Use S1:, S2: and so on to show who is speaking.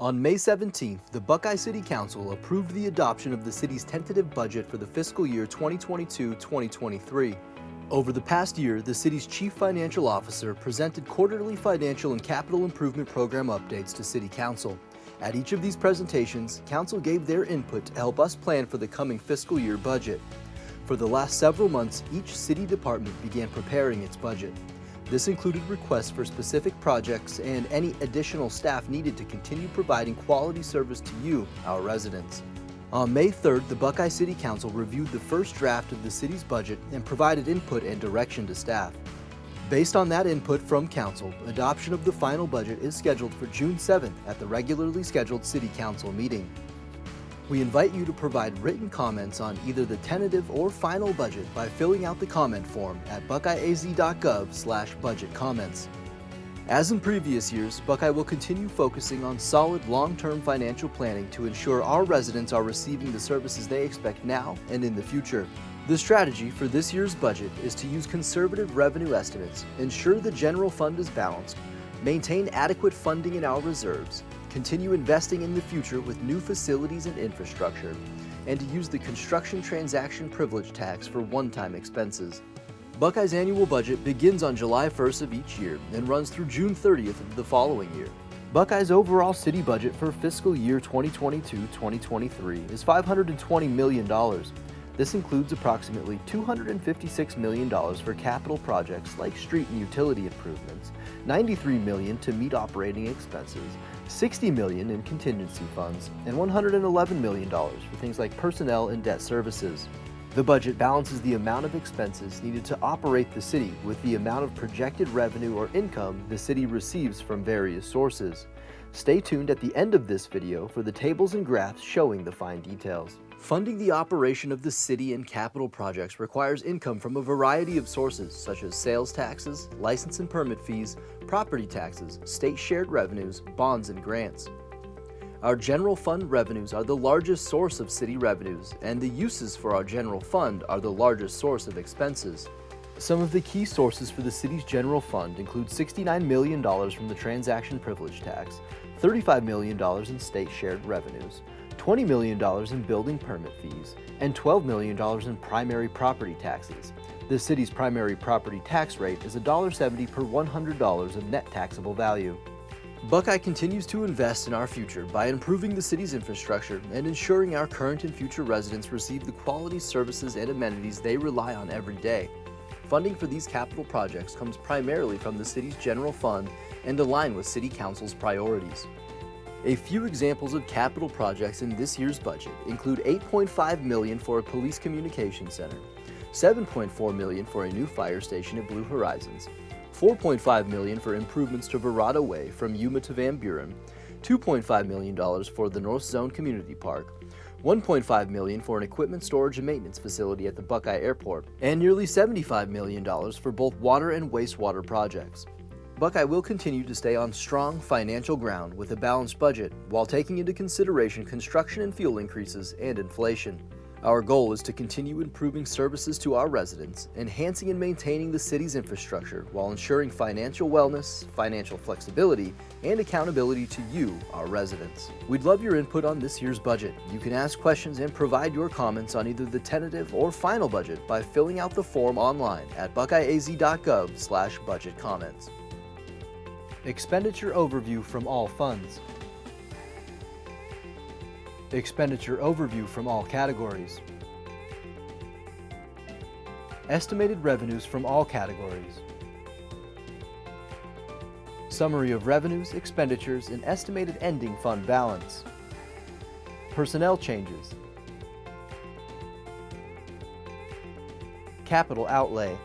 S1: On May 17th, the Buckeye City Council approved the adoption of the city's tentative budget for the fiscal year 2022-2023. Over the past year, the city's chief financial officer presented quarterly financial and capital improvement program updates to City Council. At each of these presentations, Council gave their input to help us plan for the coming fiscal year budget. For the last several months, each city department began preparing its budget. This included requests for specific projects and any additional staff needed to continue providing quality service to you, our residents. On May 3rd, the Buckeye City Council reviewed the first draft of the city's budget and provided input and direction to staff. Based on that input from Council, adoption of the final budget is scheduled for June 7th at the regularly scheduled City Council meeting. We invite you to provide written comments on either the tentative or final budget by filling out the comment form at buckeyeaz.gov/budget comments. As in previous years, Buckeye will continue focusing on solid long-term financial planning to ensure our residents are receiving the services they expect now and in the future. The strategy for this year's budget is to use conservative revenue estimates, ensure the general fund is balanced, maintain adequate funding in our reserves, continue investing in the future with new facilities and infrastructure, and to use the construction transaction privilege tax for one-time expenses. Buckeye's annual budget begins on July 1st of each year and runs through June 30th of the following year. Buckeye's overall city budget for fiscal year 2022-2023 is $520 million. This includes approximately $256 million for capital projects like street and utility improvements, $93 million to meet operating expenses, $60 million in contingency funds, and $111 million for things like personnel and debt services. The budget balances the amount of expenses needed to operate the city with the amount of projected revenue or income the city receives from various sources. Stay tuned at the end of this video for the tables and graphs showing the fine details. Funding the operation of the city and capital projects requires income from a variety of sources such as sales taxes, license and permit fees, property taxes, state shared revenues, bonds, and grants. Our general fund revenues are the largest source of city revenues, and the uses for our general fund are the largest source of expenses. Some of the key sources for the city's general fund include $69 million from the transaction privilege tax, $35 million in state shared revenues, $20 million in building permit fees, and $12 million in primary property taxes. The city's primary property tax rate is $1.70 per $100 of net taxable value. Buckeye continues to invest in our future by improving the city's infrastructure and ensuring our current and future residents receive the quality services and amenities they rely on every day. Funding for these capital projects comes primarily from the city's general fund and align with City Council's priorities. A few examples of capital projects in this year's budget include $8.5 million for a police communications center, $7.4 million for a new fire station at Blue Horizons, $4.5 million for improvements to Verrado Way from Yuma to Van Buren, $2.5 million for the North Zone Community Park, $1.5 million for an equipment storage and maintenance facility at the Buckeye Airport, and nearly $75 million for both water and wastewater projects. Buckeye will continue to stay on strong financial ground with a balanced budget while taking into consideration construction and fuel increases and inflation. Our goal is to continue improving services to our residents, enhancing and maintaining the city's infrastructure while ensuring financial wellness, financial flexibility, and accountability to you, our residents. We'd love your input on this year's budget. You can ask questions and provide your comments on either the tentative or final budget by filling out the form online at buckeyeaz.gov/budget comments. Expenditure Overview from all funds. Expenditure Overview from all categories. Estimated revenues from all categories. Summary of revenues, expenditures, and estimated ending fund balance. Personnel changes. Capital outlay.